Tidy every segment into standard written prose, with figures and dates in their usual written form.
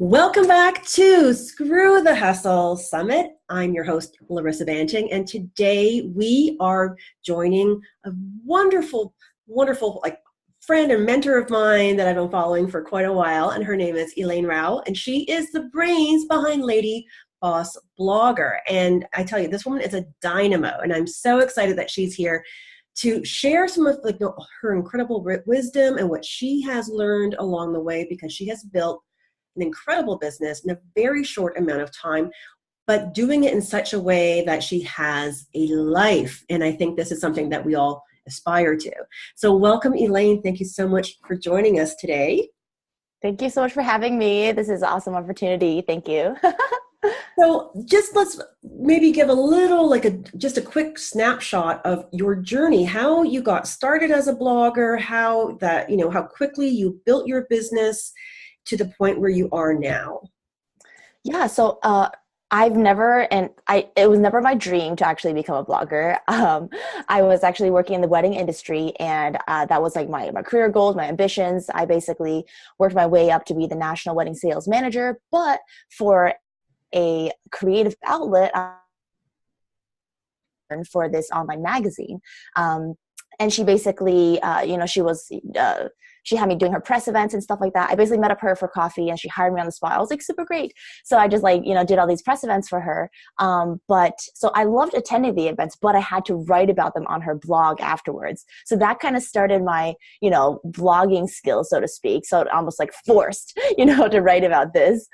Welcome back to Screw the Hustle Summit. I'm your host, Larissa Banting, and today we are joining a wonderful, wonderful friend and mentor of mine that I've been following for quite a while, and her name is Elaine Rau, and she is the brains behind LadyBoss Blogger. And I tell you, this woman is a dynamo, and I'm so excited that she's here to share some of her incredible wisdom and what she has learned along the way, because she has built an incredible business in a very short amount of time, but doing it in such a way that she has a life. And I think this is something that we all aspire to. So welcome, Elaine. Thank you so much for joining us today. Thank you so much for having me. This is an awesome opportunity. Thank you. So just let's maybe give a little, just a quick snapshot of your journey, how you got started as a blogger, how quickly you built your business to the point where you are now. Yeah, so it was never my dream to actually become a blogger. I was actually working in the wedding industry, and that was like my career goals, my ambitions. I basically worked my way up to be the national wedding sales manager, but for a creative outlet for this online magazine. And she basically, she had me doing her press events and stuff like that. I basically met up her for coffee and she hired me on the spot. I was like, super great. So I just did all these press events for her. So I loved attending the events, but I had to write about them on her blog afterwards. So that kind of started my, blogging skills, so to speak. So it almost like forced, to write about this.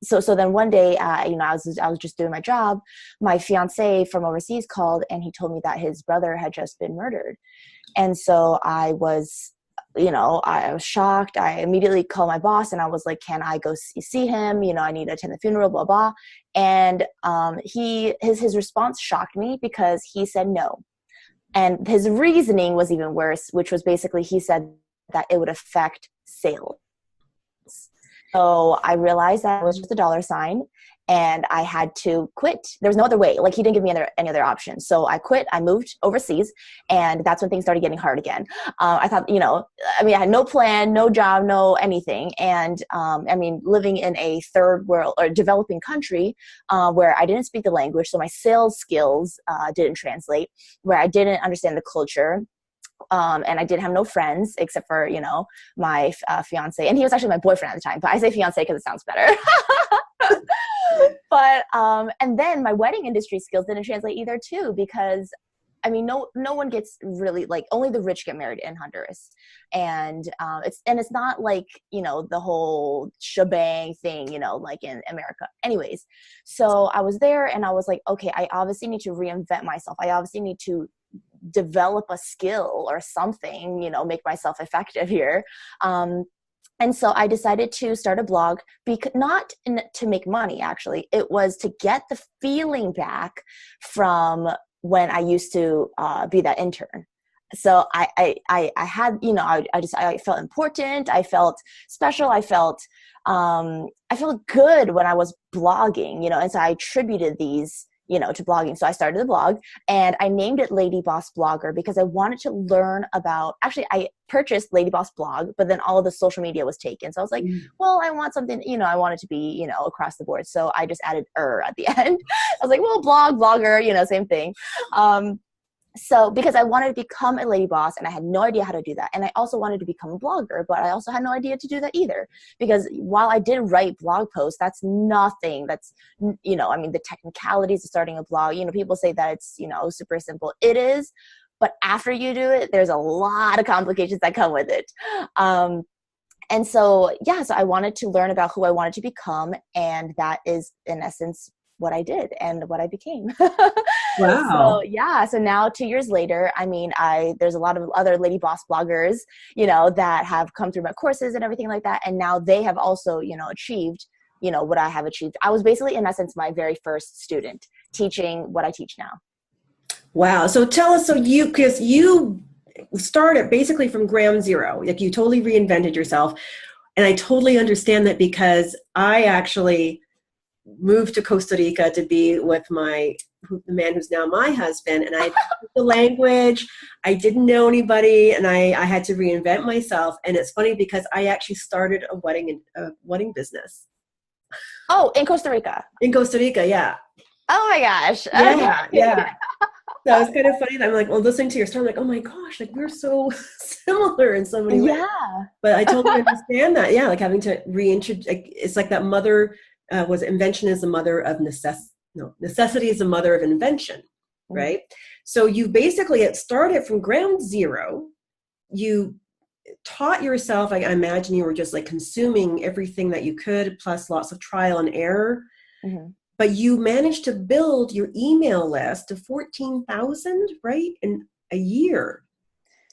So then one day, I was just doing my job. My fiance from overseas called and he told me that his brother had just been murdered. And so I was shocked. I immediately called my boss and I was like, can I go see him? I need to attend the funeral, blah, blah. And his response shocked me because he said no. And his reasoning was even worse, which was basically, he said that it would affect sales. So I realized that it was just a dollar sign and I had to quit. There was no other way. Like, he didn't give me any other option. So I quit. I moved overseas, and that's when things started getting hard again. I thought, I had no plan, no job, no anything. And living in a third world or developing country where I didn't speak the language. So my sales skills didn't translate, where I didn't understand the culture. And I didn't have no friends except for, my fiance. And he was actually my boyfriend at the time. But I say fiance because it sounds better. But and then my wedding industry skills didn't translate either, too, because no one gets really, only the rich get married in Honduras. And it's not like, the whole shebang thing, like in America. Anyways, so I was there and I was like, okay, I obviously need to reinvent myself. I obviously need to develop a skill or something, make myself effective here. And so I decided to start a blog, not to make money, actually. It was to get the feeling back from when I used to be that intern. So I had, I felt important. I felt special. I felt good when I was blogging, and so I attributed these to blogging. So I started the blog and I named it LadyBoss Blogger because I wanted to learn about, actually I purchased LadyBoss Blog, but then all of the social media was taken. So I was like, well, I want something, I want it to be, across the board. So I just added at the end. I was like, well, blog, blogger, same thing. So because I wanted to become a lady boss and I had no idea how to do that. And I also wanted to become a blogger, but I also had no idea to do that either. Because while I did write blog posts, that's nothing. That's, the technicalities of starting a blog, people say that it's, super simple. It is. But after you do it, there's a lot of complications that come with it. And so I wanted to learn about who I wanted to become. And that is, in essence, what I did and what I became. Wow. So now 2 years later, there's a lot of other lady boss bloggers, that have come through my courses and everything like that. And now they have also, achieved, what I have achieved. I was basically, in essence, my very first student teaching what I teach now. Wow. So tell us, because you started basically from ground zero, like you totally reinvented yourself. And I totally understand that because I actually moved to Costa Rica to be with the man who's now my husband, and I didn't speak the language. I didn't know anybody, and I had to reinvent myself. And it's funny because I actually started a wedding business. Oh, in Costa Rica. In Costa Rica, yeah. Oh my gosh. Yeah, Okay. yeah. So it's kind of funny that I'm like, well, listening to your story, I'm like, oh my gosh, like we're so similar in so many ways. Yeah. But I totally understand that. Yeah, like having to reintroduce, like, it's like that mother was invention is the mother of necessity is the mother of invention, right? So you basically started from ground zero. You taught yourself, I imagine you were just like consuming everything that you could, plus lots of trial and error. Mm-hmm. But you managed to build your email list to 14,000, right? In a year.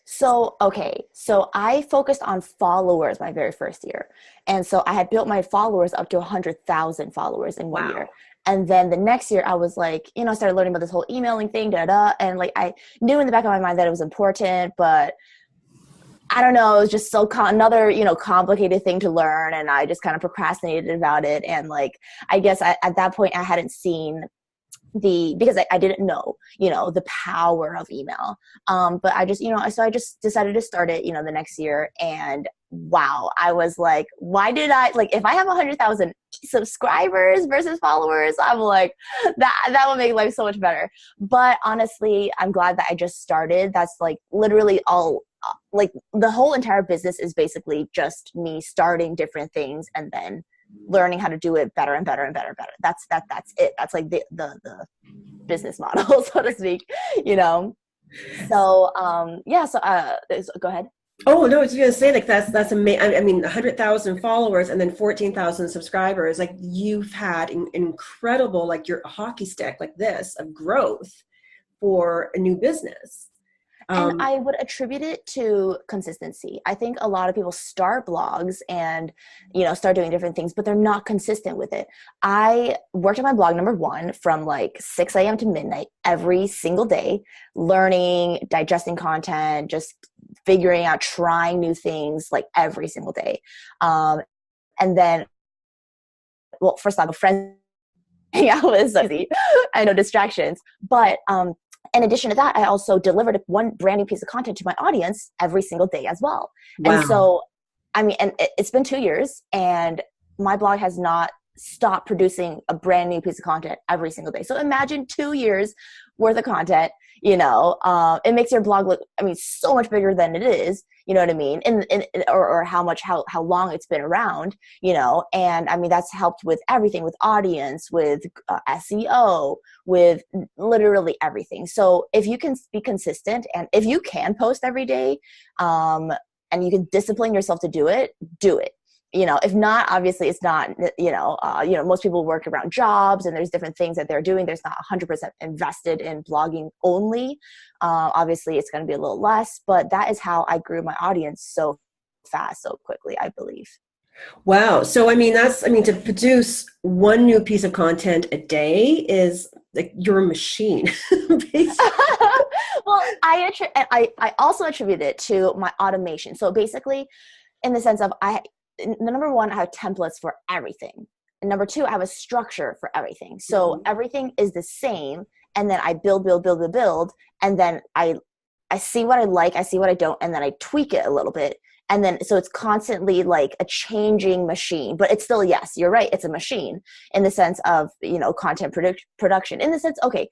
So, okay. So I focused on followers my very first year. And so I had built my followers up to 100,000 followers in 1 year. And then the next year I was like, I started learning about this whole emailing thing, and like I knew in the back of my mind that it was important, but I don't know, it was just another, complicated thing to learn. And I just kind of procrastinated about it. And like, I guess at that point I hadn't seen because I didn't know, the power of email. But I just, so I just decided to start it, the next year. And wow, I was like, why did if I have 100,000 subscribers versus followers, I'm like, that would make life so much better. But honestly, I'm glad that I just started. That's like literally all, like the whole entire business is basically just me starting different things and then learning how to do it better and better and better and better. That's it. That's like the business model, so to speak, So, go ahead. Oh, no, I was going to say, like, that's amazing. I mean, 100,000 followers and then 14,000 subscribers. Like, you've had incredible, like, your hockey stick like this of growth for a new business. And I would attribute it to consistency. I think a lot of people start blogs and, start doing different things, but they're not consistent with it. I worked on my blog, number one, from like 6 a.m. to midnight every single day, learning, digesting content, just figuring out, trying new things like every single day. And then, well, first off, friends hang out with, I know distractions, but in addition to that, I also delivered one brand new piece of content to my audience every single day as well. Wow. And so, I mean, and it's been 2 years and my blog has not stopped producing a brand new piece of content every single day. So imagine 2 years worth of content, it makes your blog look, so much bigger than it is, you know what I mean? Or how long it's been around, and I mean, that's helped with everything, with audience, with SEO, with literally everything. So if you can be consistent and if you can post every day, and you can discipline yourself to do it, do it. If not, obviously it's not, most people work around jobs and there's different things that they're doing. There's not 100% invested in blogging only. Obviously it's going to be a little less, but that is how I grew my audience so fast, so quickly, I believe. Wow. So, to produce one new piece of content a day is like you're a machine. Well, I also attribute it to my automation. So basically, in the sense of number one, I have templates for everything. And number two, I have a structure for everything. So everything is the same. And then I build. And then I see what I like, I see what I don't, and then I tweak it a little bit. And then, so it's constantly like a changing machine, but it's still, yes, you're right. It's a machine in the sense of, content production, in the sense, okay,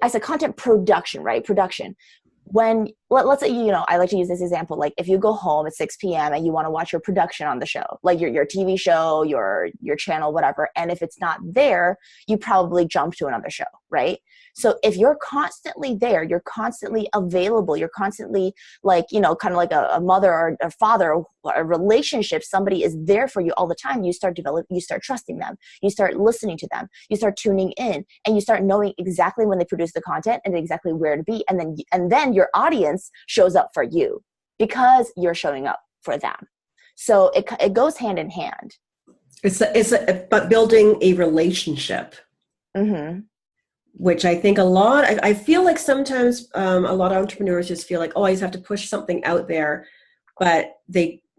I said content production, right? Production. When, let's say, I like to use this example, like if you go home at 6 p.m. and you want to watch your production on the show, like your TV show, your channel, whatever. And if it's not there, you probably jump to another show, right? So if you're constantly there, you're constantly available, you're constantly like, kind of like a mother or a father, or a relationship, somebody is there for you all the time. You start trusting them. You start listening to them. You start tuning in and you start knowing exactly when they produce the content and exactly where to be. And then your audience shows up for you because you're showing up for them. So it goes hand in hand. But building a relationship. Mm-hmm. Which I think I feel like sometimes a lot of entrepreneurs just feel like, oh, I just have to push something out there. But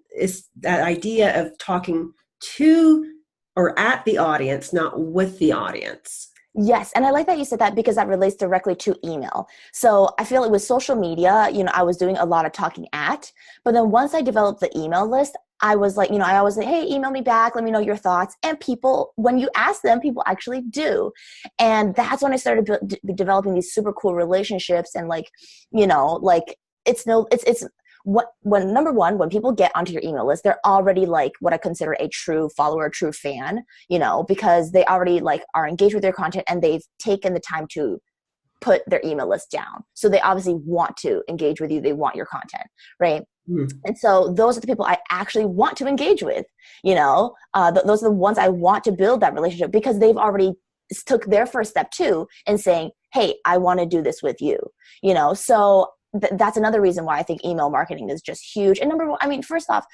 it's that idea of talking to or at the audience, not with the audience. Yes. And I like that you said that because that relates directly to email. So I feel like with social media, I was doing a lot of talking at, but then once I developed the email list, I was like, I always say, hey, email me back. Let me know your thoughts. And people, when you ask them, people actually do. And that's when I started developing these super cool relationships. And like, when number one, when people get onto your email list, they're already like what I consider a true follower, a true fan, because they already like are engaged with their content and they've taken the time to put their email list down. So they obviously want to engage with you. They want your content, right? And so those are the people I actually want to engage with, those are the ones I want to build that relationship because they've already took their first step too in saying, hey, I want to do this with you, so that's another reason why I think email marketing is just huge. And number one, I mean, first off,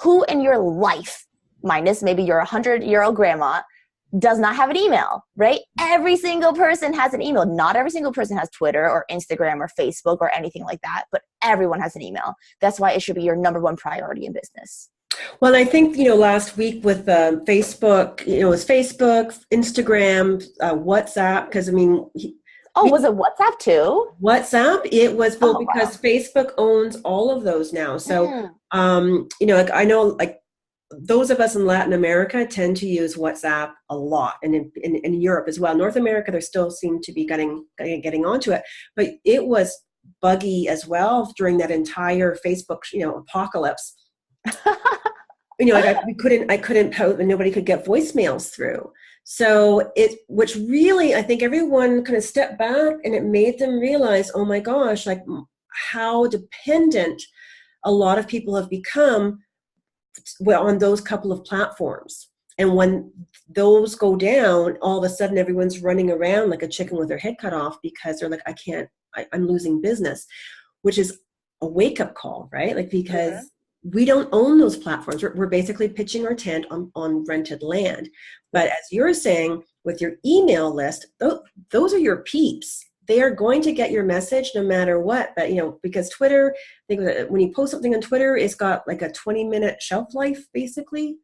who in your life, minus maybe your 100-year-old grandma, does not have an email, right? Every single person has an email. Not every single person has Twitter or Instagram or Facebook or anything like that, but everyone has an email. That's why it should be your number one priority in business. Well, I think, last week with Facebook, it was Facebook, Instagram, WhatsApp, because I mean, was it WhatsApp too? WhatsApp, it was because Facebook owns all of those now. So, like I know, like those of us in Latin America tend to use WhatsApp a lot, and in Europe as well. North America, they still seem to be getting onto it, but it was buggy as well during that entire Facebook, apocalypse. I couldn't post, and nobody could get voicemails through. So which really, I think everyone kind of stepped back, and it made them realize, oh my gosh, like how dependent a lot of people have become on those couple of platforms. And when those go down, all of a sudden everyone's running around like a chicken with their head cut off because they're like, I'm losing business, which is a wake-up call, right? Like, because we don't own those platforms. We're basically pitching our tent on rented land. But as you're saying, with your email list, those are your peeps. They are going to get your message no matter what. But, because Twitter, I think when you post something on Twitter, it's got like a 20-minute shelf life, basically.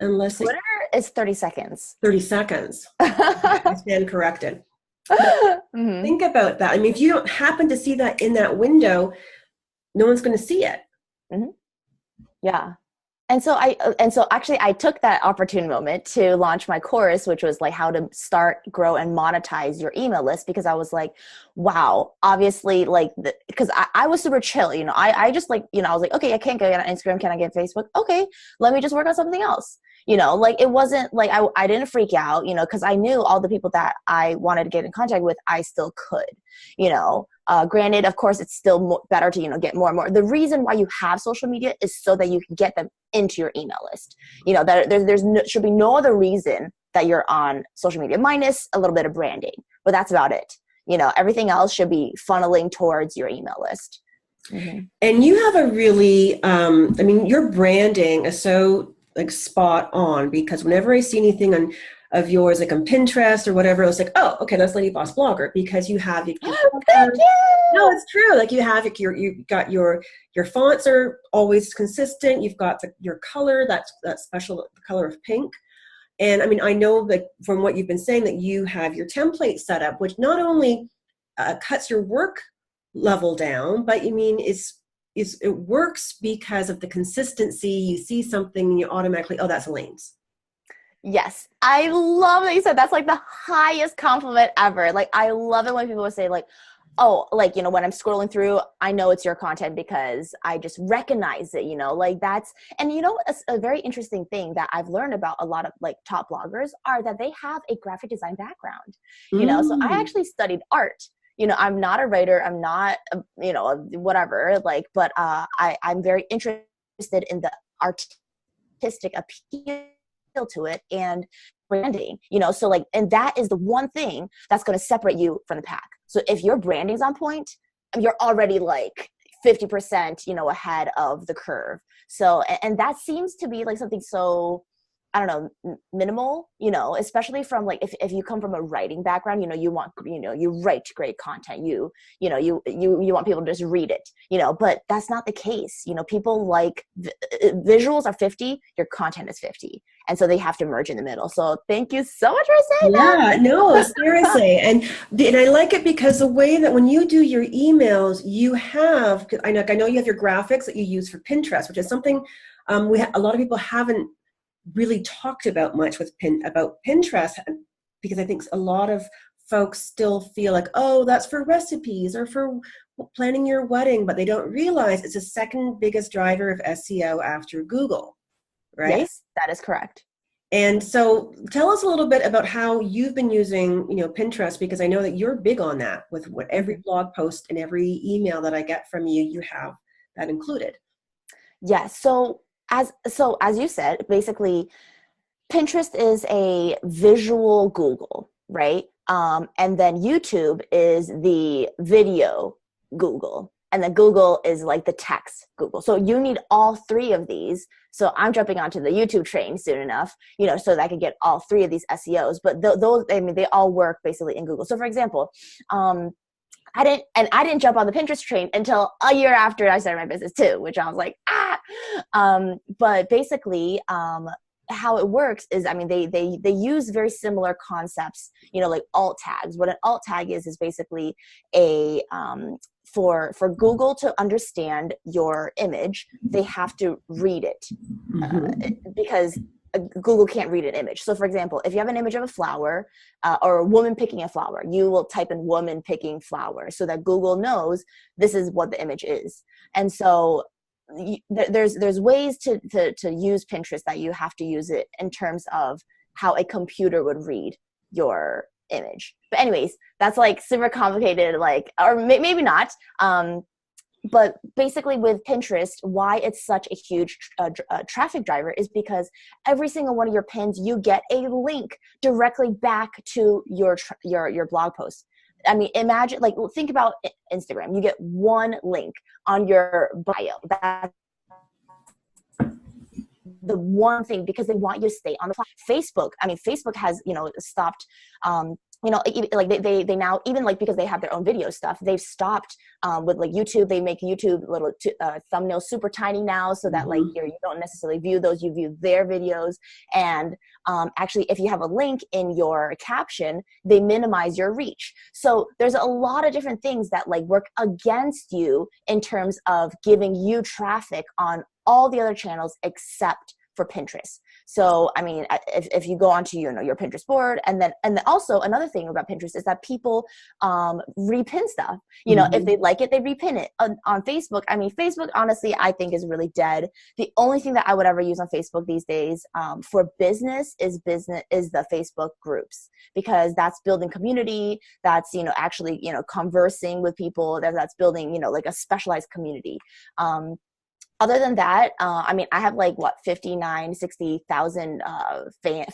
Unless Twitter is 30 seconds. 30 seconds. I stand corrected. Think about that. I mean, if you don't happen to see that in that window, no one's going to see it. Yeah. And so actually I took that opportune moment to launch my course, which was like how to start, grow, and monetize your email list, because I was like, wow, obviously, like, because I was super chill, I just like, I was like, okay, I can't get on Instagram. Can I get Facebook? Okay, let me just work on something else. Like it wasn't like I didn't freak out, because I knew all the people that I wanted to get in contact with, I still could, granted, of course, it's still better to, get more and more. The reason why you have social media is so that you can get them into your email list. That should be no other reason that you're on social media, minus a little bit of branding, but that's about it. Everything else should be funneling towards your email list. And you have a really, your branding is so like spot on, because whenever I see anything of yours, like on Pinterest or whatever, I was like, oh, okay, that's LadyBoss Blogger, because you have your thank you. No, it's true. Like you have you've got your fonts are always consistent. You've got your color, that's special, the color of pink. And I mean, I know that from what you've been saying that you have your template set up, which not only cuts your work level down, but it works because of the consistency. You see something and you automatically, oh, that's Elaine's. Yes. I love that you said that's like the highest compliment ever. Like, I love it when people say like, oh, like, when I'm scrolling through, I know it's your content because I just recognize it, like that's, and a very interesting thing that I've learned about a lot of like top bloggers are that they have a graphic design background, so I actually studied art. I'm not a writer. I'm not, whatever, like, but I'm very interested in the artistic appeal to it and branding, so like, and that is the one thing that's going to separate you from the pack. So if your branding's on point, you're already like 50%, ahead of the curve. So, and that seems to be like something so I don't know, minimal, especially from like, if you come from a writing background, you want, you write great content, you want people to just read it, but that's not the case. People like visuals are 50, your content is 50. And so they have to merge in the middle. So thank you so much for saying that. Yeah, no, seriously. And I like it because the way that when you do your emails, you have, I know you have your graphics that you use for Pinterest, which is something a lot of people haven't really talked about much about Pinterest, because I think a lot of folks still feel like, oh, that's for recipes or for planning your wedding, but they don't realize it's the second biggest driver of SEO after Google, right? Yes, that is correct. And so tell us a little bit about how you've been using, Pinterest, because I know that you're big on that with every blog post and every email that I get from you, you have that included. Yes. So as you said, basically Pinterest is a visual Google, right? And then YouTube is the video Google. And then Google is like the text Google. So you need all three of these. So I'm jumping onto the YouTube train soon enough, so that I can get all three of these SEOs. But those, they all work basically in Google. So for example, I didn't jump on the Pinterest train until a year after I started my business too, which I was like, but basically, how it works is, they use very similar concepts, like alt tags. What an alt tag is basically a, for Google to understand your image, they have to read it, because Google can't read an image. So for example, if you have an image of a flower or a woman picking a flower, you will type in woman picking flower so that Google knows this is what the image is. And so there's ways to use Pinterest that you have to use it in terms of how a computer would read your image. But anyways, that's like super complicated, or maybe not. But basically with Pinterest, why it's such a huge traffic driver is because every single one of your pins, you get a link directly back to your blog post. Imagine, think about Instagram. You get one link on your bio. That's the one thing, because they want you to stay on the platform. Facebook has, stopped, they now, even because they have their own video stuff, they've stopped with YouTube. They make YouTube little thumbnails super tiny now, so that you don't necessarily view those, you view their videos. And actually, if you have a link in your caption, they minimize your reach. So there's a lot of different things that work against you in terms of giving you traffic on all the other channels except for Pinterest. So, if you go onto, your Pinterest board, and then also another thing about Pinterest is that people repin stuff. If they like it, they repin it. On Facebook, Facebook, honestly, I think is really dead. The only thing that I would ever use on Facebook these days for business is the Facebook groups, because that's building community. That's, actually, conversing with people. That's building, a specialized community. Other than that, I have 60,000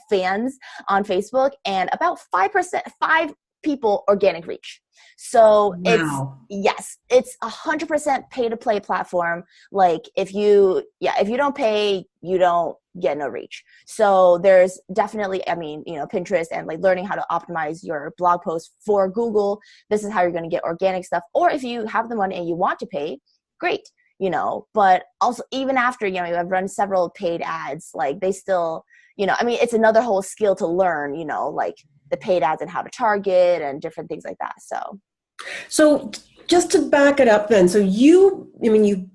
fans on Facebook, and about 5 people organic reach. So Wow. it's 100% pay to play platform. If you don't pay, you don't get no reach. So there's definitely, Pinterest and learning how to optimize your blog posts for Google. This is how you're going to get organic stuff. Or if you have the money and you want to pay, great. But also even after, I've run several paid ads, they still, it's another whole skill to learn, the paid ads and how to target and different things like that. So just to back it up then, so you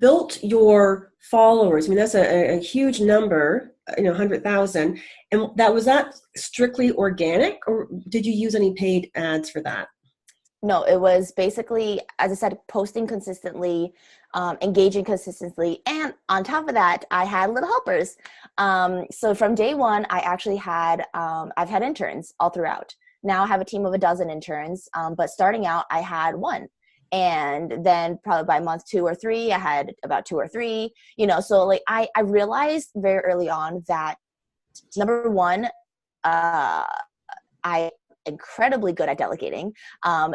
built your followers. That's a huge number, 100,000. And was that strictly organic, or did you use any paid ads for that? No, it was basically, as I said, posting consistently, engaging consistently. And on top of that, I had little helpers. So from day one, I actually I've had interns all throughout. Now I have a team of 12 interns, but starting out, I had one. And then probably by month 2 or 3, I had about 2 or 3, so I realized very early on that, number one, I incredibly good at delegating.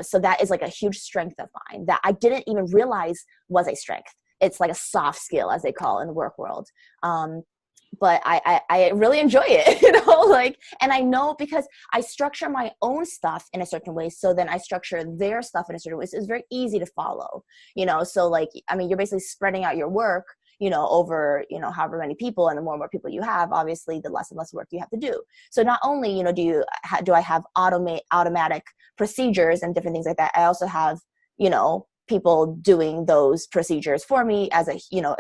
So that is a huge strength of mine that I didn't even realize was a strength. It's a soft skill, as they call it in the work world. but I really enjoy it, like, and I know because I structure my own stuff in a certain way. So then I structure their stuff in a certain way. So it's very easy to follow, so like, I mean, you're basically spreading out your work, over, however many people, and the more and more people you have, obviously the less and less work you have to do. So not only, do I have automatic procedures and different things like that, I also have, people doing those procedures for me as a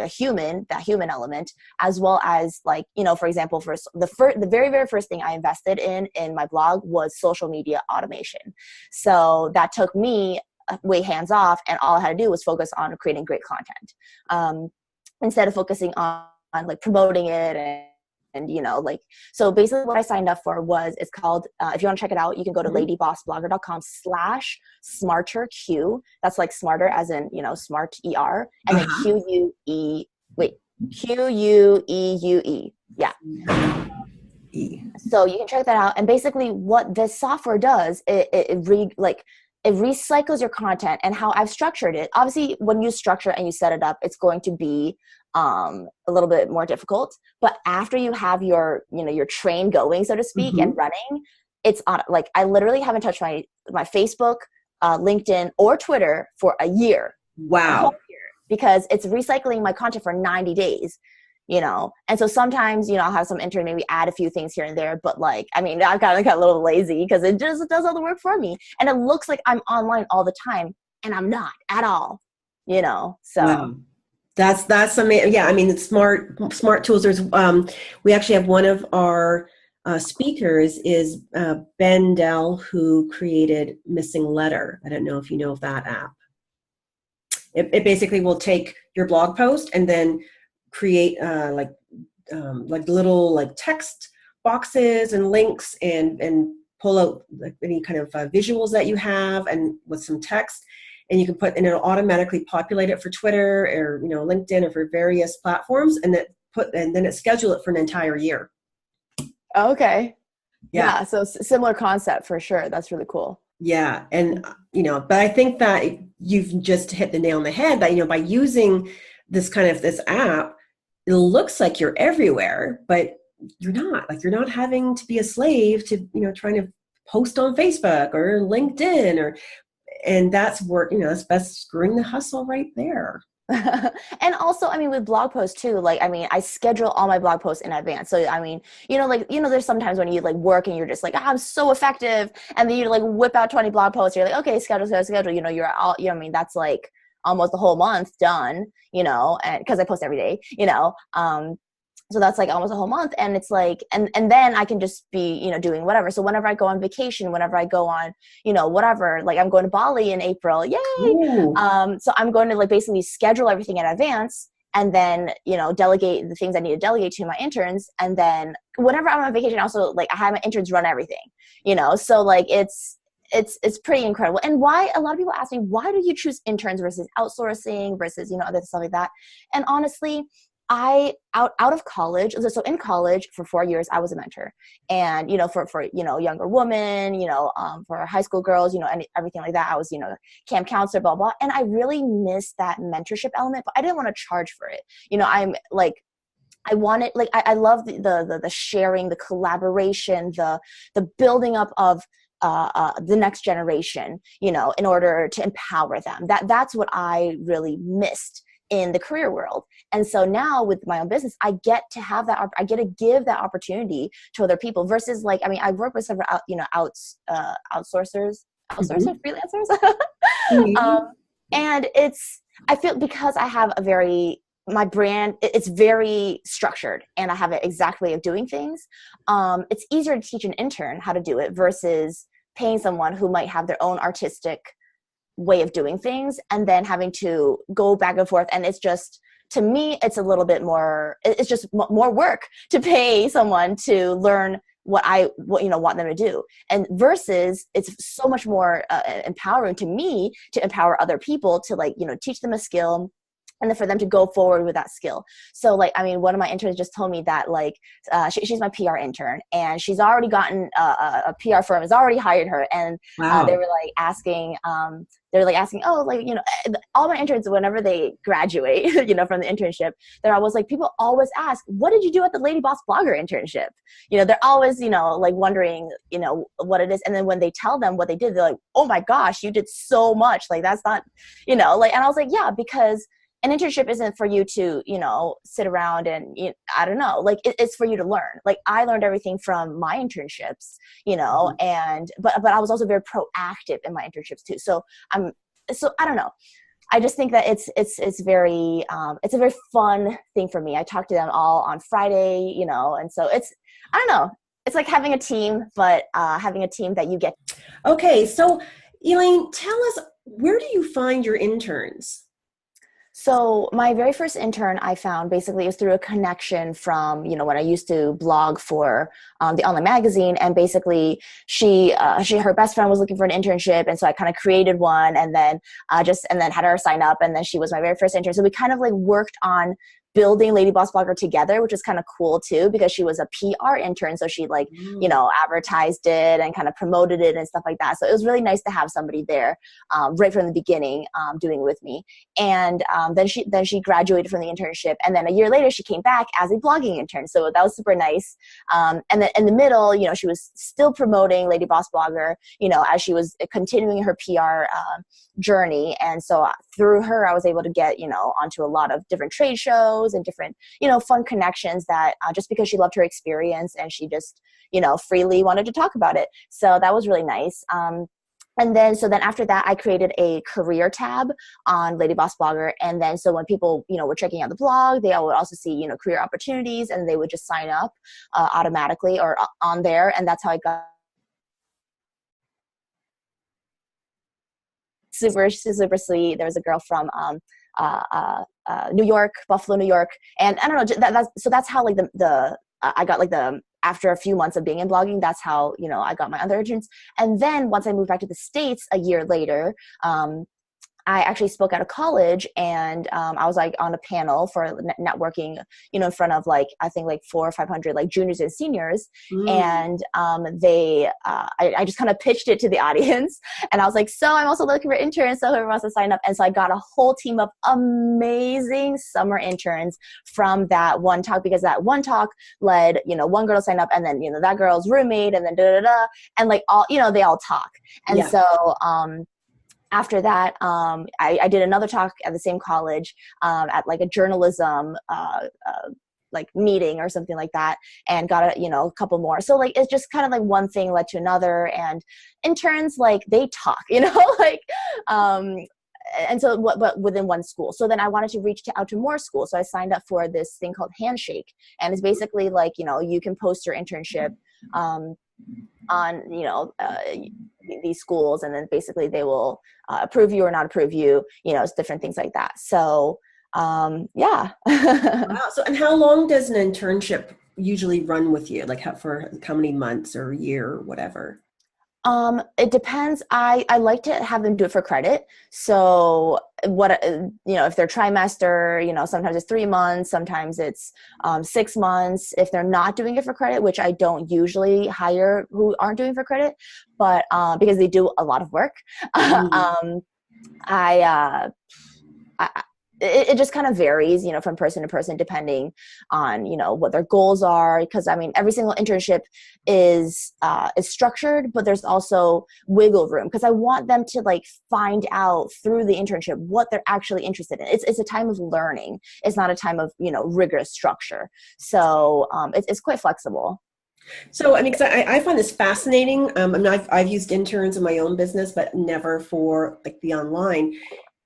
human, that human element, as well as like, for example, for the very, very first thing I invested in my blog was social media automation. So that took me way hands off, and all I had to do was focus on creating great content, instead of focusing on like promoting it and like, so basically what I signed up for was, it's called, if you want to check it out, you can go to ladybossblogger.com/smarterq. That's like smarter as in, smart ER, and then QUEUE. Yeah. So you can check that out. And basically what this software does, it recycles your content. And how I've structured it, obviously when you structure and you set it up, it's going to be a little bit more difficult, but after you have your your train going, so to speak, and running, it's on, like, I literally haven't touched my Facebook, LinkedIn, or Twitter for a year. Wow. A whole year, because it's recycling my content for 90 days. And so sometimes, I'll have some intern maybe add a few things here and there, but like, I mean, I got a little lazy because it just does all the work for me. And it looks like I'm online all the time, and I'm not at all, so. Wow. That's amazing. Yeah. I mean, it's smart tools. There's, we actually have one of our speakers is Ben Dell, who created Missing Letter. I don't know if you know of that app. It basically will take your blog post and then create like little like text boxes and links and pull out like any kind of visuals that you have, and with some text, and you can put, and it'll automatically populate it for Twitter or LinkedIn or for various platforms, and then it schedule it for an entire year. Okay. Yeah. So similar concept for sure. That's really cool. Yeah. And but I think that you've just hit the nail on the head that by using this app, it looks like you're everywhere, but you're not. Like, you're not having to be a slave to trying to post on Facebook or LinkedIn, and that's work. That's best screwing the hustle right there. And also, I mean, with blog posts too, like, I mean, I schedule all my blog posts in advance. So, I mean, there's sometimes when you like work and you're just like, I'm so effective. And then you like whip out 20 blog posts. You're like, okay, schedule. You're all, I mean, that's like almost the whole month done, and cause I post every day, so that's like almost a whole month. And it's like, and then I can just be, doing whatever. So whenever I go on vacation, whenever I go on, whatever, like I'm going to Bali in April. Yay. So I'm going to like basically schedule everything in advance, and then, delegate the things I need to delegate to my interns. And then whenever I'm on vacation, also like I have my interns run everything, so like it's pretty incredible. And why, a lot of people ask me, why do you choose interns versus outsourcing versus, other stuff like that? And honestly, out of college, so in college for 4 years, I was a mentor, and, for younger women, for high school girls, and everything like that, I was, camp counselor, blah, blah. And I really missed that mentorship element, but I didn't want to charge for it. I'm like, I wanted, like, I love the sharing, the collaboration, the building up of the next generation, in order to empower them. That's what I really missed in the career world. And so now with my own business, I get to have that, I get to give that opportunity to other people versus like, I mean, I've worked with several, outsourcers, freelancers. And I feel because I have my brand, it's very structured and I have an exact way of doing things. It's easier to teach an intern how to do it versus paying someone who might have their own artistic way of doing things and then having to go back and forth. And it's just, to me, it's a little bit more, it's just more work to pay someone to learn what I want them to do. And versus it's so much more empowering to me to empower other people to, like, teach them a skill, and then for them to go forward with that skill. So like, I mean, one of my interns just told me that like, she's my PR intern, and she's already gotten a PR firm has already hired her. And Wow. they were like asking, oh, like, you know, all my interns, whenever they graduate, you know, from the internship, they're always like, people always ask, what did you do at the LadyBoss Blogger internship? You know, they're always, you know, like wondering, you know, what it is. And then when they tell them what they did, they're like, oh my gosh, you did so much. Like, that's not, you know, like, and I was like, yeah, because an internship isn't for you to, you know, sit around and, you know, I don't know, like it's for you to learn. Like I learned everything from my internships, you know, and, but I was also very proactive in my internships too. So I don't know. I just think that it's a very fun thing for me. I talk to them all on Friday, you know, and so I don't know. It's like having a team, but having a team that you get. Okay. So Elaine, tell us, where do you find your interns? So my very first intern I found basically was through a connection from, you know, when I used to blog for the online magazine, and basically her best friend was looking for an internship, and so I kind of created one, and then had her sign up, and then she was my very first intern. So we kind of like worked on building LadyBoss Blogger together, which was kind of cool too, because she was a PR intern. So she like, you know, advertised it and kind of promoted it and stuff like that. So it was really nice to have somebody there right from the beginning doing it with me. And then she graduated from the internship. And then a year later, she came back as a blogging intern. So that was super nice. And then in the middle, you know, she was still promoting LadyBoss Blogger, you know, as she was continuing her PR journey. And so through her, I was able to get, you know, onto a lot of different trade shows and different, you know, fun connections that just because she loved her experience and she just, you know, freely wanted to talk about it. So that was really nice. And then after that, I created a career tab on LadyBoss Blogger. And then, so when people, you know, were checking out the blog, they would also see, you know, career opportunities, and they would just sign up automatically or on there. And that's how I got super sweet. There was a girl from New York, Buffalo, New York, and I don't know. That's how like I got like after a few months of being in blogging, that's how, you know, I got my other interns. And then once I moved back to the States a year later, I actually spoke out of college, and I was like on a panel for networking, you know, in front of like, I think like 400 or 500 like juniors and seniors. And I just kind of pitched it to the audience, and I was like, so I'm also looking for interns, so whoever wants to sign up. And so I got a whole team of amazing summer interns from that one talk, because that one talk led, you know, one girl to sign up, and then, you know, that girl's roommate, and then and like all, you know, they all talk. And so after that, I did another talk at the same college at like a journalism like meeting or something like that, and got a couple more. So like, it's just kind of like one thing led to another, and interns, like, they talk, you know, like, and so, but within one school. So then I wanted to reach out to more schools. So I signed up for this thing called Handshake, and it's basically like, you know, you can post your internship on, you know, these schools, and then basically they will approve you or not approve you, you know, it's different things like that. So yeah. Wow. So, and how long does an internship usually run with you? Like for how many months or a year or whatever? It depends. I like to have them do it for credit. So if they're trimester, you know, sometimes it's 3 months, sometimes it's 6 months. If they're not doing it for credit, which I don't usually hire who aren't doing for credit, but because they do a lot of work, it just kind of varies, you know, from person to person, depending on, you know, what their goals are. Because I mean, every single internship is structured, but there's also wiggle room, because I want them to like find out through the internship what they're actually interested in. It's a time of learning. It's not a time of, you know, rigorous structure. So it's quite flexible. So, I mean, because I find this fascinating. I mean, I've used interns in my own business, but never for like the online.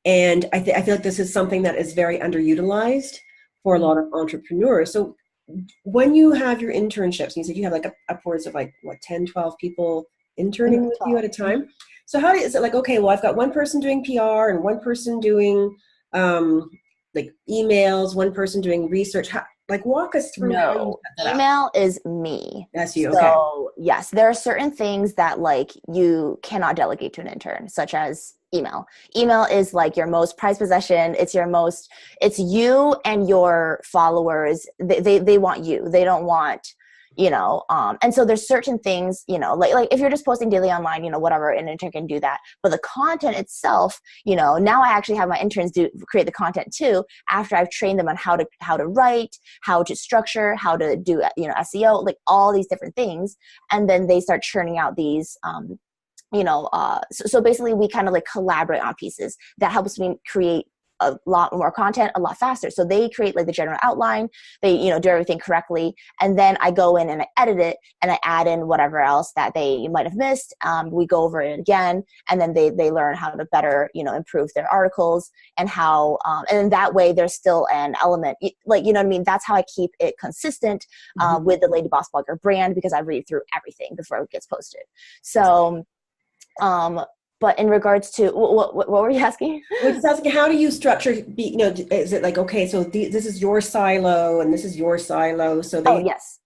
And I feel like this is something that is very underutilized for a lot of entrepreneurs. So when you have your internships, you said you have like upwards of like, what, 10, 12 people interning with you at a time. So how is it like, okay, well, I've got one person doing PR and one person doing like emails, one person doing research. Like, walk us through how you set that email up. is me. That's you, so, okay. Yes, there are certain things that like you cannot delegate to an intern, such as Email is like your most prized possession. It's you and your followers. They want you. They don't want, and so there's certain things, like if you're just posting daily online, whatever, an intern can do that. But the content itself, now I actually have my interns create the content too, after I've trained them on how to write, how to structure, how to do, SEO, like all these different things. And then they start churning out these, so basically we kind of like collaborate on pieces that helps me create a lot more content a lot faster. So they create like the general outline, they, do everything correctly. And then I go in and I edit it and I add in whatever else that they might have missed. We go over it again, and then they learn how to better, improve their articles and how, and that way there's still an element, like, what I mean? That's how I keep it consistent with the LadyBoss Blogger brand, because I read through everything before it gets posted. So, but in regards to what were you asking? We're just asking, how do you structure? Is it like, okay, so this is your silo and this is your silo? So they. Oh yes.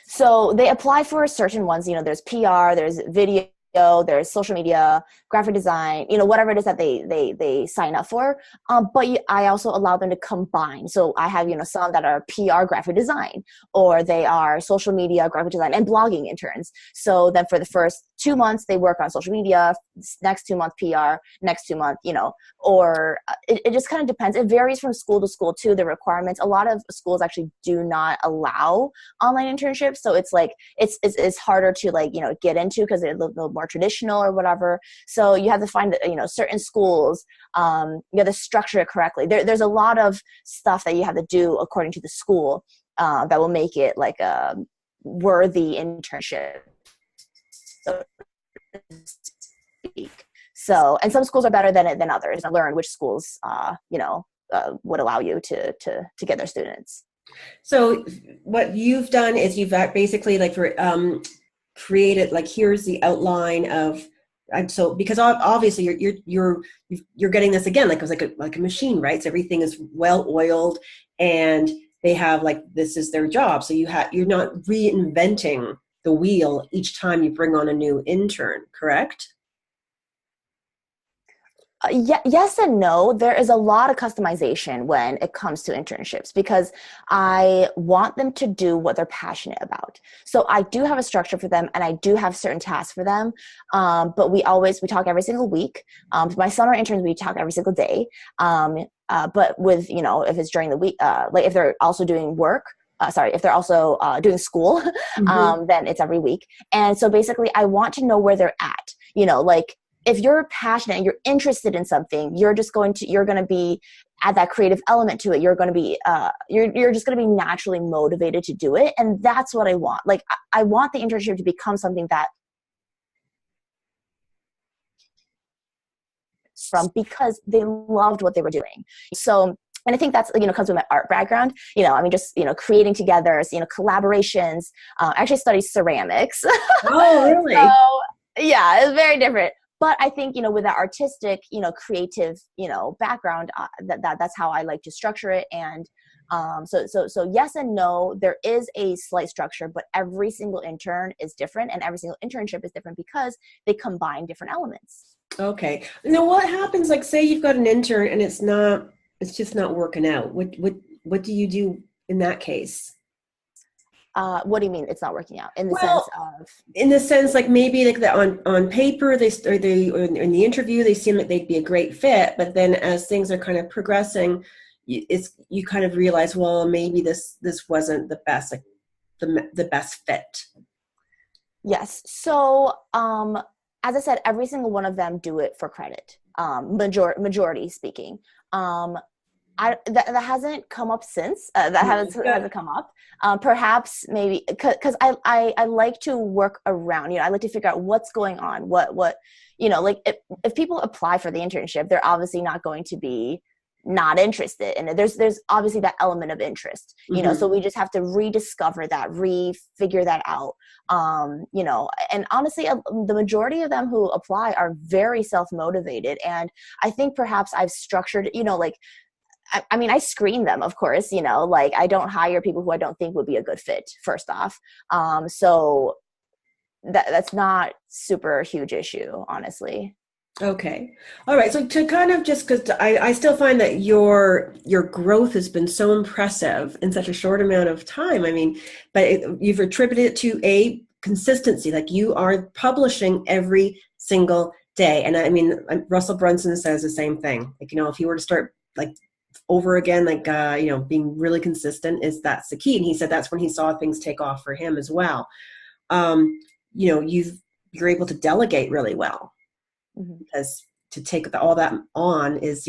So they apply for certain ones. There's PR, there's video, there's social media, graphic design, whatever it is that they sign up for. But I also allow them to combine. So I have, some that are PR graphic design, or they are social media graphic design and blogging interns. So then for the first 2 months, they work on social media, next 2 months PR, next 2 months, or it just kind of depends. It varies from school to school too, the requirements. A lot of schools actually do not allow online internships. So it's like, it's harder to like, get into, because they're a little more traditional or whatever. So you have to find, certain schools, you have to structure it correctly. There's a lot of stuff that you have to do according to the school that will make it like a worthy internship, so to speak. So, and some schools are better than others. I learned which schools, would allow you to get their students. So what you've done is you've basically like created, like, here's the outline of, and so because obviously you're getting this again, like it was like a machine, right? So everything is well oiled, and they have, like, this is their job. So you're not reinventing the wheel each time you bring on a new intern, correct? Yes and no. There is a lot of customization when it comes to internships, because I want them to do what they're passionate about. So I do have a structure for them, and I do have certain tasks for them. But we talk every single week. My summer interns, we talk every single day. But with, if it's during the week, like if they're also doing work, if they're also doing school, then it's every week. And so basically I want to know where they're at, like, if you're passionate and you're interested in something, you're going to be at that creative element to it. You're going to be, you're just going to be naturally motivated to do it. And that's what I want. Like, I want the internship to become something that because they loved what they were doing. So, and I think that's, comes with my art background, just, creating together, collaborations. I actually study ceramics. Oh, really? So, yeah, it's very different. But I think, with that artistic, creative, background, that's how I like to structure it. And so yes and no, there is a slight structure, but every single intern is different, and every single internship is different because they combine different elements. Okay. Now, what happens, like, say you've got an intern and it's just not working out. What do you do in that case? What do you mean it's not working out? In the sense, like, maybe like on paper, or in the interview, they seem like they'd be a great fit, but then as things are kind of progressing, you kind of realize, well, maybe this wasn't the best, like the best fit. Yes. So, as I said, every single one of them do it for credit. Majority speaking. That hasn't come up since. That hasn't come up. Perhaps maybe because I like to work around. I like to figure out what's going on. What like if people apply for the internship, they're obviously not going to be not interested, and there's obviously that element of interest. So we just have to rediscover that, refigure that out. And honestly, the majority of them who apply are very self-motivated, and I think perhaps I've structured, like, I mean, I screen them, of course, like I don't hire people who I don't think would be a good fit, first off. So that's not super huge issue, honestly. Okay. All right. So to kind of just because I still find that your growth has been so impressive in such a short amount of time. I mean, but you've attributed it to a consistency. Like you are publishing every single day. And I mean, Russell Brunson says the same thing. Like, if you were to start like over again, like, being really consistent that's the key. And he said that's when he saw things take off for him as well. Um, you're able to delegate really well Mm-hmm. because to take all that on is,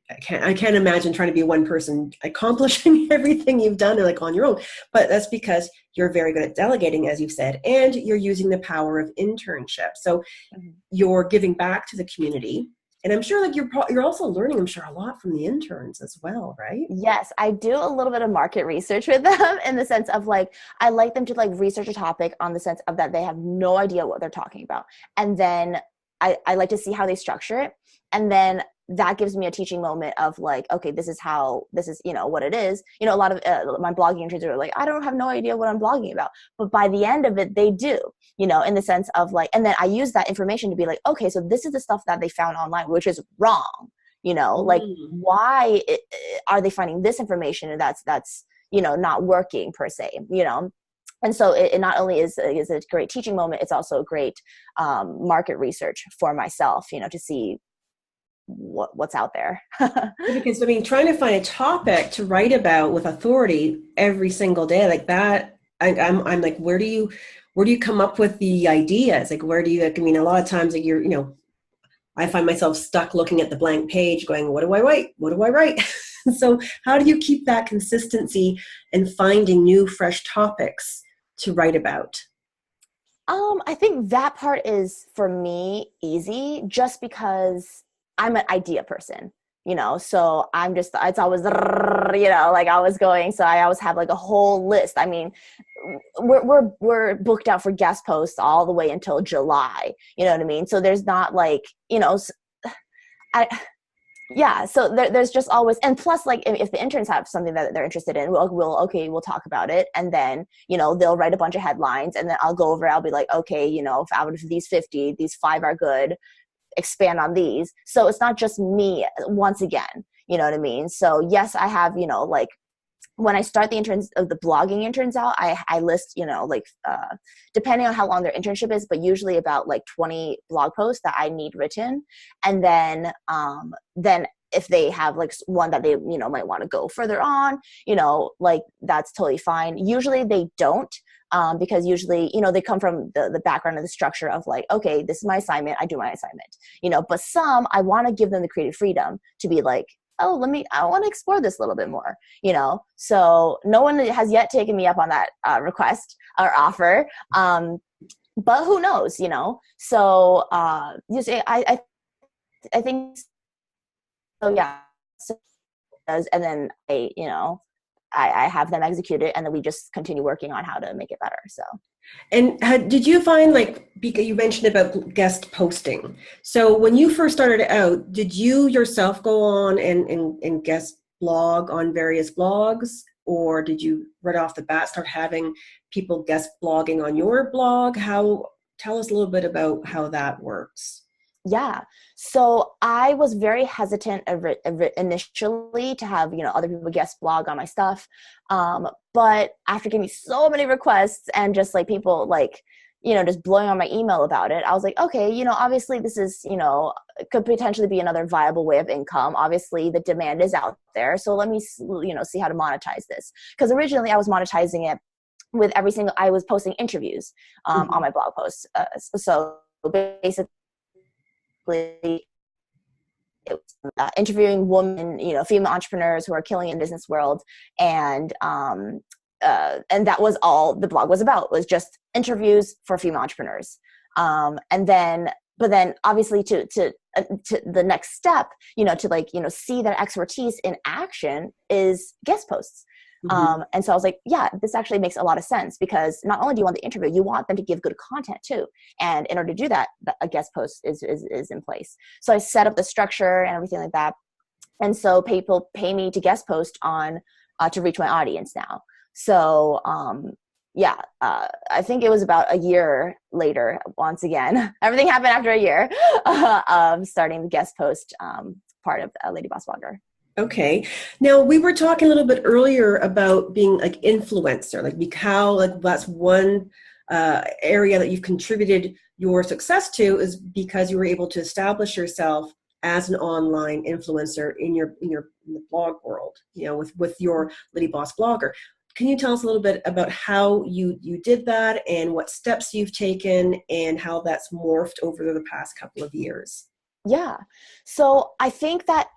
I can't imagine trying to be one person accomplishing everything you've done like on your own. But that's because you're very good at delegating, as you've said, and you're using the power of internship. So Mm-hmm. you're giving back to the community. And I'm sure like you're also learning, I'm sure, a lot from the interns as well, right? Yes, I do a little bit of market research with them in the sense of like, I like them to like research a topic on the sense of that they have no idea what they're talking about. And then I like to see how they structure it. And then that gives me a teaching moment of like, okay, this is what it is. A lot of my blogging interns are like, I don't have no idea what I'm blogging about. But by the end of it, they do, in the sense of like, and then I use that information to be like, okay, so this is the stuff that they found online, which is wrong. Like why are they finding this information and that's not working per se, and so it not only is a great teaching moment, it's also a great market research for myself, to see what's out there. Because I mean, trying to find a topic to write about with authority every single day like that, I'm like, where do you come up with the ideas? Like, where do you? Like, I mean, a lot of times, like I find myself stuck looking at the blank page, going, "What do I write? What do I write?" So, how do you keep that consistency and finding new, fresh topics to write about? I think that part is for me easy just because I'm an idea person, so I'm just, it's always, like I was going. So I always have like a whole list. I mean, we're booked out for guest posts all the way until July, you know what I mean? So there's not like, I, yeah, so there's just always, and plus like if the interns have something that they're interested in, we'll talk about it, and then they'll write a bunch of headlines, and then I'll go over, I'll be like, okay, if out of these 50, these 5 are good, expand on these. So it's not just me once again, you know what I mean? So yes, I have, like when I start the blogging interns out, I list, depending on how long their internship is, but usually about like 20 blog posts that I need written. And then if they have like one that they, might want to go further on, like that's totally fine. Usually they don't, because usually, they come from the background of the structure of like, okay, this is my assignment, I do my assignment, but some, I want to give them the creative freedom to be like, oh, I want to explore this a little bit more, so no one has yet taken me up on that request or offer, but who knows, so you say, I think so, yeah. So, and then I have them execute it, and then we just continue working on how to make it better. So. And did you find, like, because you mentioned about guest posting, so when you first started out, did you yourself go on and guest blog on various blogs, or did you right off the bat start having people guest blogging on your blog? Tell us a little bit about how that works. Yeah. So I was very hesitant initially to have, other people guest blog on my stuff. But after getting so many requests and just like people like, just blowing on my email about it, I was like, okay, obviously this is, could potentially be another viable way of income. Obviously the demand is out there. So let me, see how to monetize this. Because originally I was monetizing it with I was posting interviews on my blog posts. So basically, it was, interviewing women, female entrepreneurs who are killing in business world, and that was all the blog was about, was just interviews for female entrepreneurs. But then obviously to the next step, to like, see their expertise in action is guest posts. And so I was like, yeah, this actually makes a lot of sense, because not only do you want the interview, you want them to give good content too. And in order to do that, a guest post is in place. So I set up the structure and everything like that. And so people pay me to guest post on, to reach my audience now. So, yeah, I think it was about a year later, once again, everything happened after a year of starting the guest post part of LadyBoss Blogger. Okay. Now we were talking a little bit earlier about being like influencer, like how like that's one area that you've contributed your success to is because you were able to establish yourself as an online influencer in the blog world, with your LadyBoss Blogger. Can you tell us a little bit about how you did that and what steps you've taken and how that's morphed over the past couple of years? Yeah. So I think that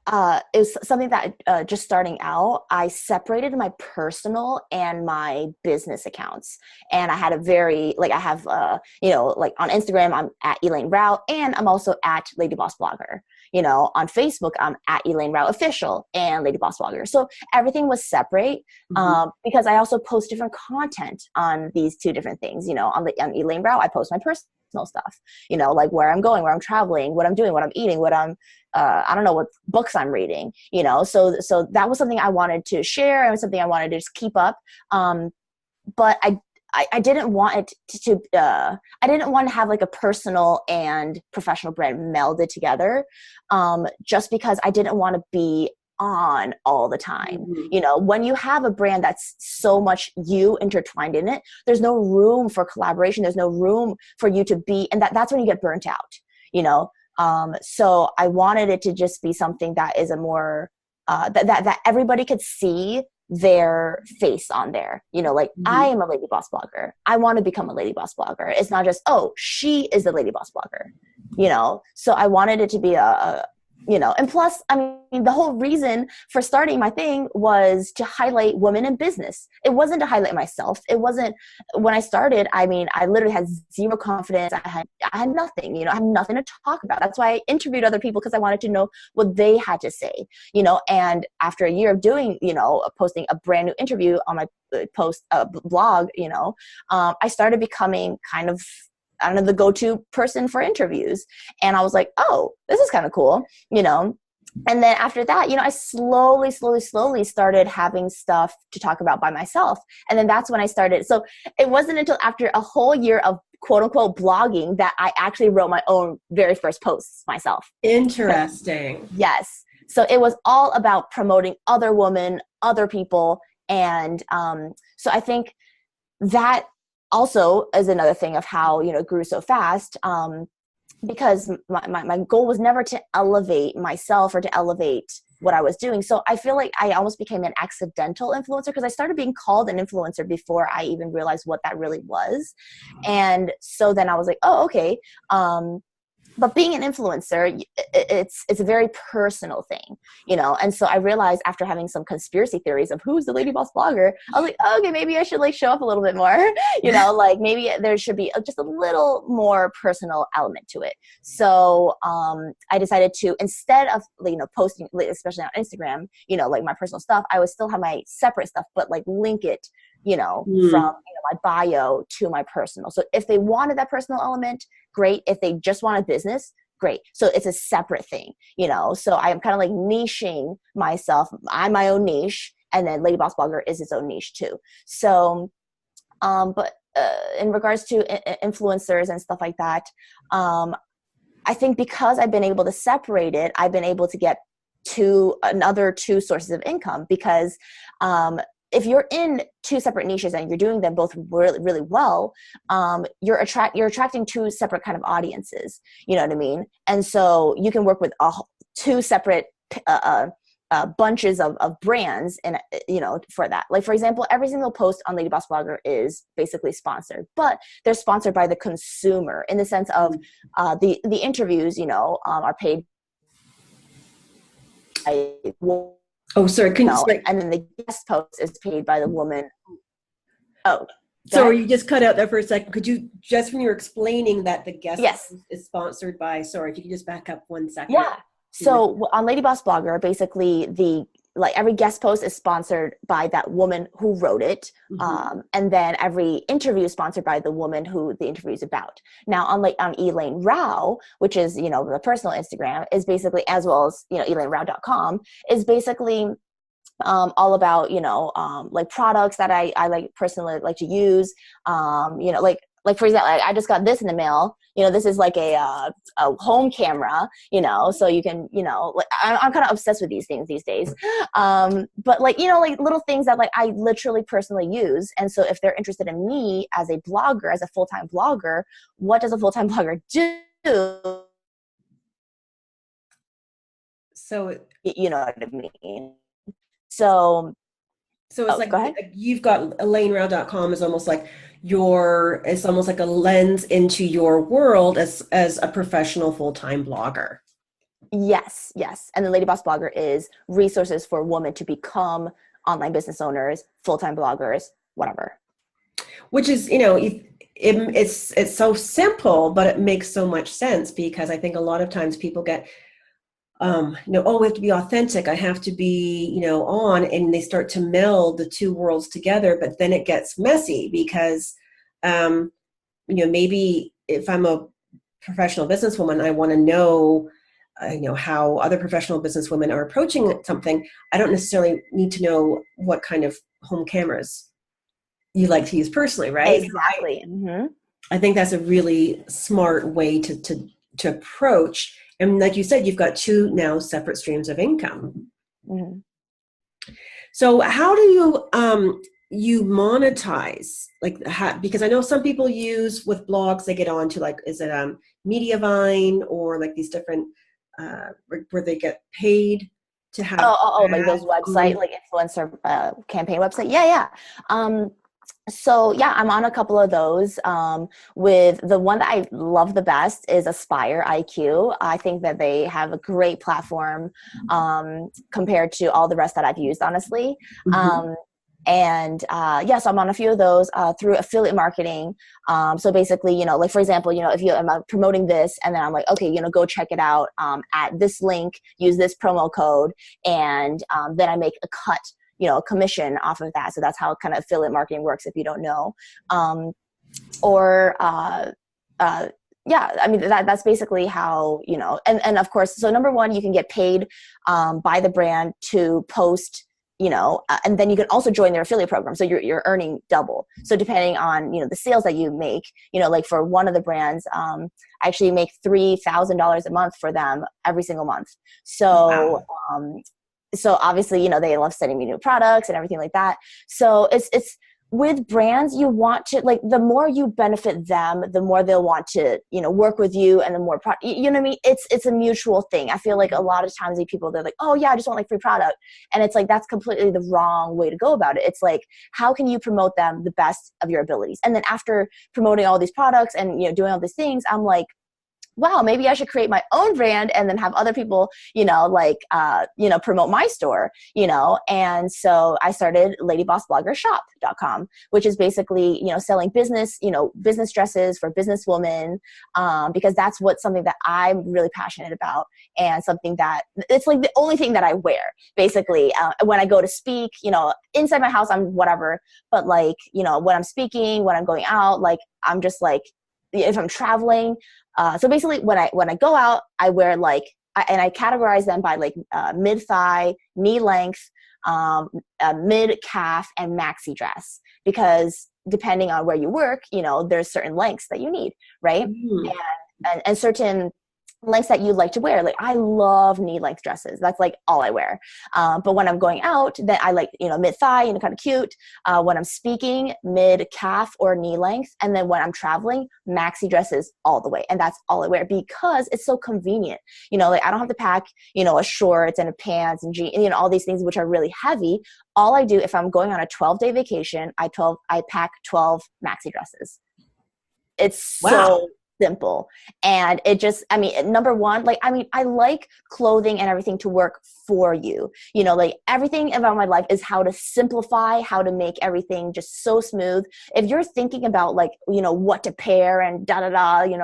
is something that just starting out, I separated my personal and my business accounts. And I had I have, like on Instagram, I'm at Elaine Rau, and I'm also at LadyBoss Blogger. On Facebook, I'm at Elaine Rau Official and LadyBoss Blogger. So everything was separate because I also post different content on these two different things. On Elaine Rau, I post my personal stuff, like where I'm going, where I'm traveling, what I'm doing, what I'm eating, what I'm, I don't know, what books I'm reading, so that was something I wanted to share and something I wanted to just keep up. But I didn't want it I didn't want to have like a personal and professional brand melded together, just because I didn't want to be on all the time. When you have a brand that's so much you intertwined in it, there's no room for collaboration. There's no room for you to be, and that's when you get burnt out, so I wanted it to just be something that is a more, that everybody could see their face on there, I am a LadyBoss Blogger. I want to become a LadyBoss Blogger. It's not just, oh, she is the LadyBoss Blogger, so I wanted it to be and plus, I mean, the whole reason for starting my thing was to highlight women in business. It wasn't to highlight myself. It wasn't, when I started, I mean, I literally had zero confidence. I had nothing, I had nothing to talk about. That's why I interviewed other people, because I wanted to know what they had to say, and after a year of doing, posting a brand new interview on my blog, I started becoming kind of, I don't know, the go-to person for interviews. And I was like, oh, this is kind of cool, And then after that, I slowly started having stuff to talk about by myself. And then that's when I started. So it wasn't until after a whole year of quote unquote blogging that I actually wrote my own very first posts myself. Interesting. Yes. So it was all about promoting other women, other people. And so I think that also is another thing of how, it grew so fast, because my goal was never to elevate myself or to elevate what I was doing. So I feel like I almost became an accidental influencer, because I started being called an influencer before I even realized what that really was. And so then I was like, oh, okay. But being an influencer, it's a very personal thing, And so I realized after having some conspiracy theories of who's the LadyBoss Blogger, I was like, oh, okay, maybe I should like show up a little bit more, like maybe there should be just a little more personal element to it. So I decided to, instead of posting, especially on Instagram, like my personal stuff, I would still have my separate stuff, but like link it, from my bio to my personal. So if they wanted that personal element, great. If they just want a business, great. So it's a separate thing, so I'm kind of like niching myself. I'm my own niche, and then LadyBoss Blogger is its own niche too. So, but in regards to influencers and stuff like that, I think because I've been able to separate it, I've been able to get to another two sources of income, because if you're in two separate niches and you're doing them both really, really well, you're attracting two separate kind of audiences. You know what I mean? And so you can work with two separate bunches of brands, and for that. Like, for example, every single post on LadyBoss Blogger is basically sponsored, but they're sponsored by the consumer, in the sense of the interviews, are paid by. Oh, sorry. And then the guest post is paid by the woman. Oh, sorry, you just cut out there for a second. Could you, just when you were explaining that the guest Yes. post is sponsored by, sorry, if you could just back up 1 second. Yeah. So on LadyBoss Blogger, basically every guest post is sponsored by that woman who wrote it. And then every interview is sponsored by the woman who the interview is about. Now on Elaine Rau, which is, the personal Instagram, is basically, as well as, ElaineRau.com, is basically all about, like products that I like personally like to use. Like for example, I just got this in the mail. This is like a home camera, so you can, like I'm kind of obsessed with these things these days. But like, like little things that like I literally personally use. And so if they're interested in me as a blogger, as a full-time blogger, what does a full-time blogger do? So You know what I mean? So it's go ahead. you've got ElaineRau.com is almost like it's almost like a lens into your world as a professional full-time blogger. Yes. And the LadyBoss Blogger is resources for women to become online business owners, full-time bloggers, whatever. Which is, it's so simple, but it makes so much sense, because I think a lot of times people get, oh, we have to be authentic. I have to be, on, and they start to meld the two worlds together, but then it gets messy because, maybe if I'm a professional businesswoman, I want to know, how other professional businesswomen are approaching something. I don't necessarily need to know what kind of home cameras you like to use personally, right? Exactly. I think that's a really smart way to approach. And like you said, you've got two now separate streams of income. Mm-hmm. So how do you monetize? Because I know some people use with blogs, they get on to like, is it Mediavine or like these different where they get paid to have like those website, like influencer campaign website. Yeah. So yeah, I'm on a couple of those. With the one that I love the best is Aspire IQ. I think that they have a great platform compared to all the rest that I've used, honestly. Mm-hmm. So I'm on a few of those through affiliate marketing. So basically, like for example, if I'm promoting this and then I'm like, okay, go check it out at this link, use this promo code, and then I make a cut, a commission off of that. So that's how kind of affiliate marketing works if you don't know. I mean, that's basically how, and of course, so number one, you can get paid by the brand to post, and then you can also join their affiliate program. So you're earning double. So depending on, the sales that you make, like for one of the brands, I actually make $3,000 a month for them every single month. So, Wow. So obviously, they love sending me new products and everything like that. So it's with brands, you want to, like, the more you benefit them, the more they'll want to, work with you, and the more you know what I mean? It's a mutual thing. I feel like a lot of times people, they're like, oh yeah, I just want like free product. And it's like, that's completely the wrong way to go about it. It's like, how can you promote them the best of your abilities? And then after promoting all these products and, doing all these things, I'm like, wow, maybe I should create my own brand and then have other people, promote my store, And so I started LadyBossBloggerShop.com, which is basically, selling business dresses for businesswomen, because that's something that I'm really passionate about, and something that it's like the only thing that I wear, basically, when I go to speak, inside my house, I'm whatever, but like, when I'm speaking, when I'm going out, like, I'm just like, if I'm traveling. So basically when I go out, I wear like, and I categorize them by like mid thigh, knee length, mid calf, and maxi dress, because depending on where you work, there's certain lengths that you need, right? Mm-hmm. And certain lengths that you like to wear. Like, I love knee length dresses. That's like all I wear. But when I'm going out, then I like, mid thigh, kind of cute. When I'm speaking, mid calf or knee length. And then when I'm traveling, maxi dresses all the way. And that's all I wear because it's so convenient. Like, I don't have to pack, a shorts and a pants and jeans, all these things which are really heavy. All I do, if I'm going on a 12-day vacation, I pack 12 maxi dresses. It's so simple. And it just, number one, like, I like clothing and everything to work for you. Like, everything about my life is how to simplify, how to make everything just so smooth. If you're thinking about like, what to pair and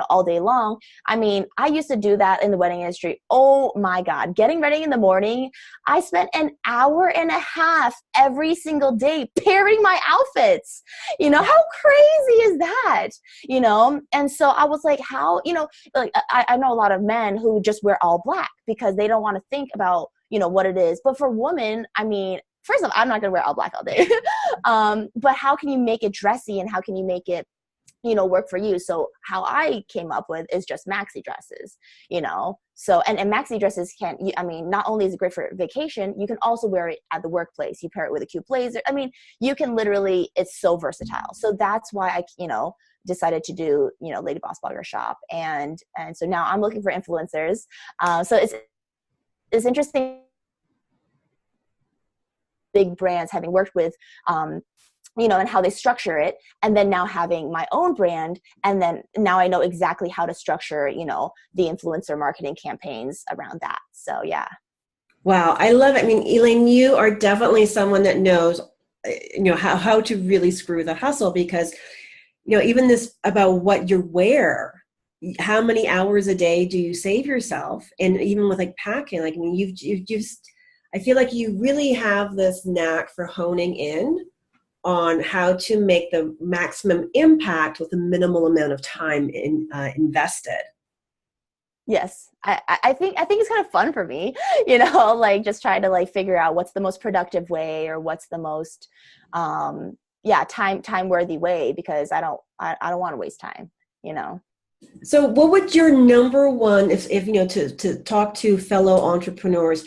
all day long, I used to do that in the wedding industry. Oh my God. Getting ready in the morning, I spent an hour and a half every single day pairing my outfits. How crazy is that? And so I was like, how, like, I know a lot of men who just wear all black because they don't want to think about, what it is. But for women, first of all, I'm not going to wear all black all day. But how can you make it dressy, and how can you make it, you know, work for you? So how I came up with is just maxi dresses, you know. So and maxi dresses I mean, not only is it great for vacation, you can also wear it at the workplace. You pair it with a cute blazer. I mean, you can literally, it's so versatile. So that's why I, you know, decided to do, you know, LadyBoss Blogger shop. And so now I'm looking for influencers. So it's interesting, big brands having worked with, you know, and how they structure it, and then now having my own brand, and then now I know exactly how to structure, you know, the influencer marketing campaigns around that. So yeah. Wow, I love it. I mean, Elaine, you are definitely someone that knows, you know, how to really screw the hustle, because, you know, even this about what you wear, how many hours a day do you save yourself? And even with like packing, like, I mean, you've just, I feel like you really have this knack for honing in on how to make the maximum impact with a minimal amount of time invested. Yes. I think it's kind of fun for me, you know, like just trying to like figure out what's the most productive way, or what's the most, time worthy way, because I don't want to waste time, you know? So what would your number one, if you know, to talk to fellow entrepreneurs,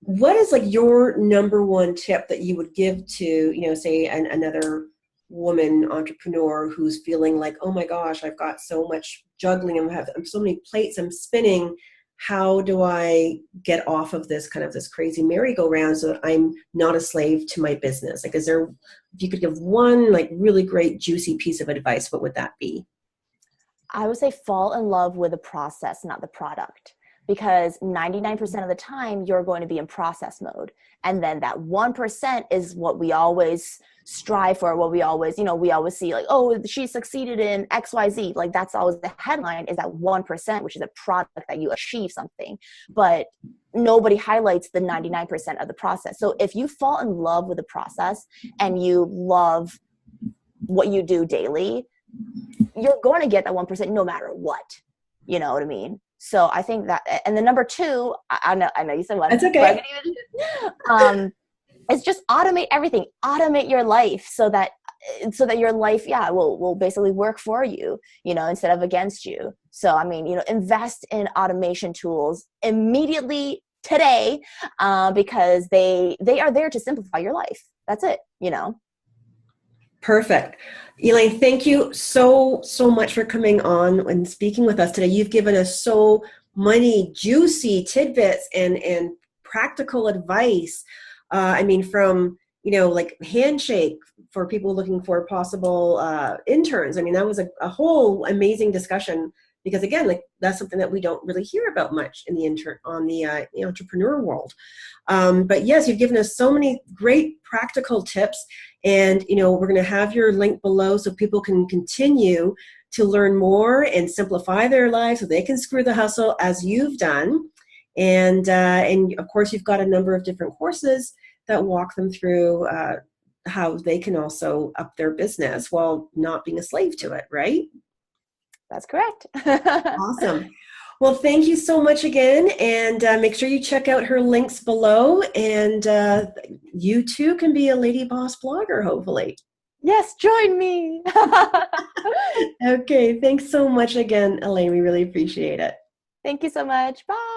what is like your number one tip that you would give to, you know, say another woman entrepreneur who's feeling like, oh my gosh, I've got so much juggling, I'm so many plates I'm spinning. How do I get off of this kind of this crazy merry-go-round so that I'm not a slave to my business? Like, is there, if you could give one like really great juicy piece of advice, what would that be? I would say fall in love with the process, not the product, because 99% of the time you're going to be in process mode. And then that 1% is what we always strive for, what we always, you know, we always see like, oh, she succeeded in XYZ. Like that's always the headline, is that 1%, which is a product that you achieve something. But nobody highlights the 99% of the process. So if you fall in love with the process and you love what you do daily, you're going to get that 1% no matter what. You know what I mean? So I think that, and the number two, I know you said one. That's okay. It's just automate everything. Automate your life so that your life, will basically work for you, you know, instead of against you. So, I mean, you know, invest in automation tools immediately today, because they are there to simplify your life. That's it, you know. Perfect. Elaine, thank you so much for coming on and speaking with us today. You've given us so many juicy tidbits and practical advice. I mean, from, you know, like handshake for people looking for possible interns. I mean, that was a whole amazing discussion, because again, like that's something that we don't really hear about much in the the entrepreneur world. But yes, you've given us so many great practical tips, and you know, we're going to have your link below so people can continue to learn more and simplify their lives so they can screw the hustle as you've done. And of course, you've got a number of different courses that walk them through how they can also up their business while not being a slave to it, right? That's correct. Awesome. Well, thank you so much again, and make sure you check out her links below, and you too can be a LadyBoss blogger, hopefully. Yes, join me. Okay, thanks so much again, Elaine. We really appreciate it. Thank you so much. Bye.